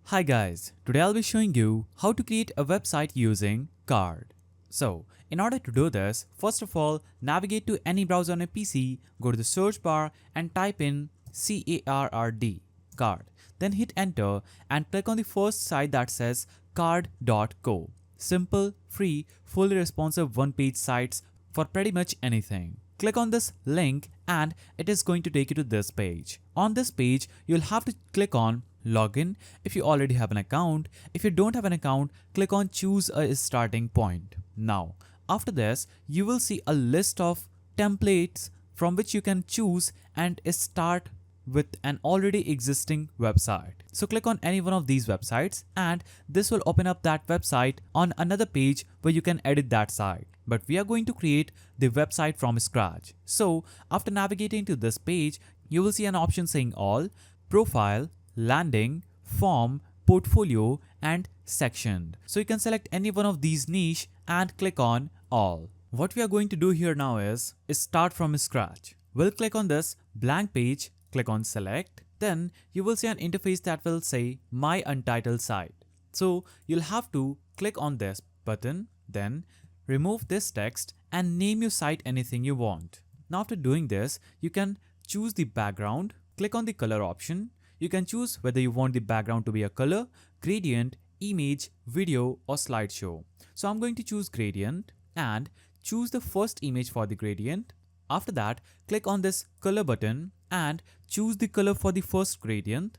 Hi guys, today I'll be showing you how to create a website using Carrd. So, in order to do this, first of all, navigate to any browser on a PC, go to the search bar and type in CARRD, Carrd. Then hit enter and click on the first site that says carrd.co. Simple, free, fully responsive one-page sites for pretty much anything. Click on this link and it is going to take you to this page. On this page, you'll have to click on login if you already have an account. If you don't have an account, click on choose a starting point. Now, after this, you will see a list of templates from which you can choose and start with an already existing website. So click on any one of these websites and this will open up that website on another page where you can edit that site. But we are going to create the website from scratch. So after navigating to this page, you will see an option saying all, profile, landing, form, portfolio and section. So you can select any one of these niche and click on all. What we are going to do here now is start from scratch. We'll click on this blank page, click on select, then you will see an interface that will say my untitled site. So you'll have to click on this button, then remove this text and name your site anything you want. Now after doing this, you can choose the background, click on the color option. You can choose whether you want the background to be a color, gradient, image, video or slideshow. So I'm going to choose gradient and choose the first image for the gradient. After that, click on this color button and choose the color for the first gradient.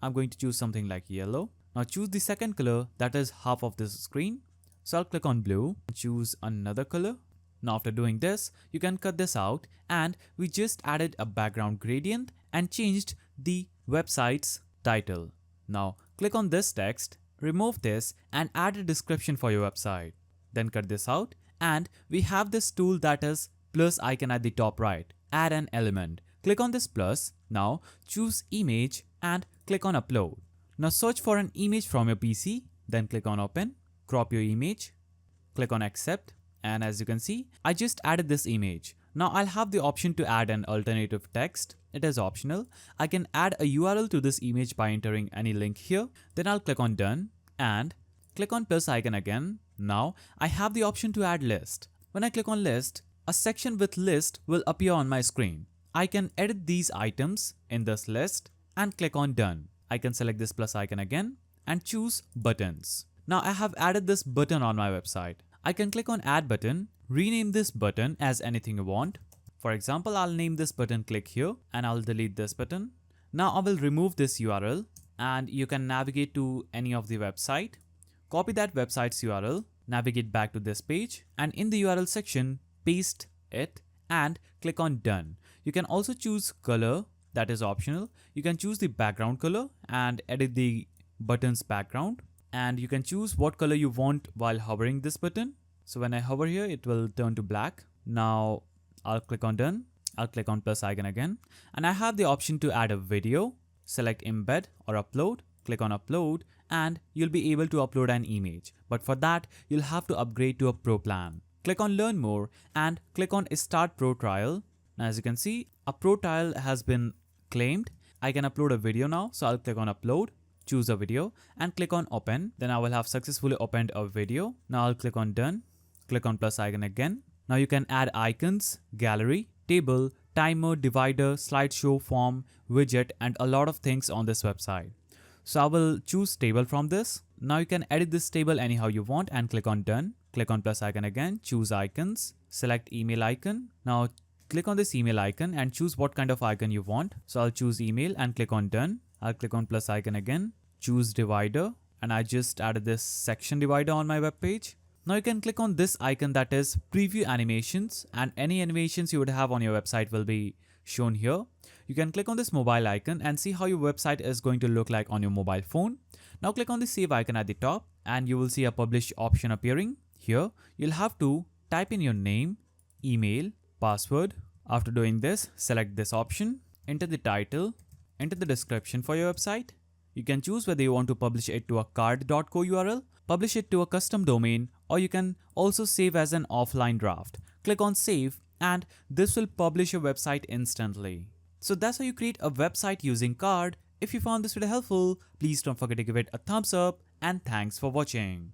I'm going to choose something like yellow. Now choose the second color, that is half of this screen. So I'll click on blue, choose another color. Now after doing this, you can cut this out and we just added a background gradient and changed the website's title. Now click on this text, remove this and add a description for your website. Then cut this out and we have this tool that is plus icon at the top right, add an element. Click on this plus, now choose image and click on upload. Now search for an image from your PC, then click on open, crop your image, click on accept and as you can see, I just added this image. Now I'll have the option to add an alternative text. It is optional. I can add a URL to this image by entering any link here. Then I'll click on done and click on plus icon again. Now I have the option to add list. When I click on list, a section with list will appear on my screen. I can edit these items in this list and click on done. I can select this plus icon again and choose buttons. Now I have added this button on my website. I can click on add button, rename this button as anything you want. For example, I'll name this button click here and I'll delete this button. Now I will remove this URL and you can navigate to any of the website. Copy that website's URL, navigate back to this page and in the URL section, paste it and click on done. You can also choose color, that is optional. You can choose the background color and edit the button's background. And you can choose what color you want while hovering this button. So when I hover here, it will turn to black. Now I'll click on done. I'll click on plus icon again. And I have the option to add a video. Select embed or upload. Click on upload and you'll be able to upload an image. But for that, you'll have to upgrade to a pro plan. Click on learn more and click on start pro trial. Now as you can see, a pro trial has been claimed. I can upload a video now. So I'll click on upload. Choose a video and click on open. Then I will have successfully opened a video. Now I'll click on done. Click on plus icon again. Now you can add icons, gallery, table, timer, divider, slideshow, form, widget and a lot of things on this website. So I will choose table from this. Now you can edit this table anyhow you want and click on done. Click on plus icon again, choose icons, select email icon. Now click on this email icon and choose what kind of icon you want. So I'll choose email and click on done. I'll click on plus icon again, choose divider and I just added this section divider on my web page. Now you can click on this icon that is preview animations and any animations you would have on your website will be shown here. You can click on this mobile icon and see how your website is going to look like on your mobile phone. Now click on the save icon at the top and you will see a publish option appearing. Here you'll have to type in your name, email, password. After doing this, select this option, enter the title, enter the description for your website. You can choose whether you want to publish it to a carrd.co URL, publish it to a custom domain, or you can also save as an offline draft. Click on save and this will publish your website instantly. So that's how you create a website using Carrd If you found this video helpful, please don't forget to give it a thumbs up and thanks for watching.